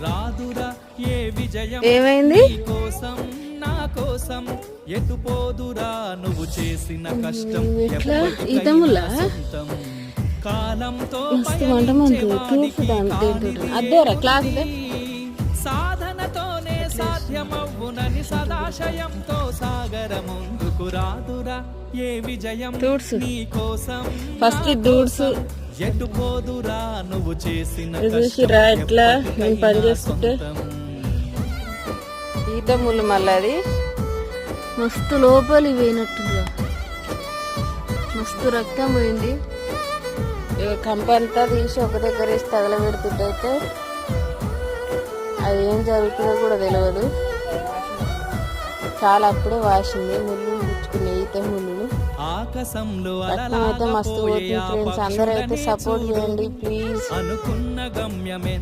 రాదురా ఏ విజయం ఏమైంది కోసం నా కోసం ఎటుపోదురా నువ్వు చేసిన కష్టం ఎట్లా ఈతములా కాలంతో అద్దోరా క్లాస్ సాధనతోనే సాధ్యమవునని సదాశయంతో సాగర ముందుకు రాదురా ఏ విజయం నీ కోసం ఫస్ట్ దూడ్స్ ఎటుపోదురా నువ్వు చేసిన చూసిరా ఎట్లా నేను పని చేస్తుంటే ఈత ముళ్ళు మళ్ళీ అది మస్తు లోపలి పోయినట్టుగా మస్తు రక్తం పోయింది. కంపంతా తీసి ఒక దగ్గర వేసి తగలబెడుతుంటే అది ఏం జరుగుతుందో కూడా తెలియదు. చాలా అప్పుడే వాసింది ముళ్ళు గుచ్చుకునే ఈత ముళ్ళు. రక్తం అయితే మస్తు పోతుంది ఫ్రెండ్స్. అందరూ అయితే సపోర్ట్ చేయండి ప్లీజ్. అనుకున్న గమ్యమే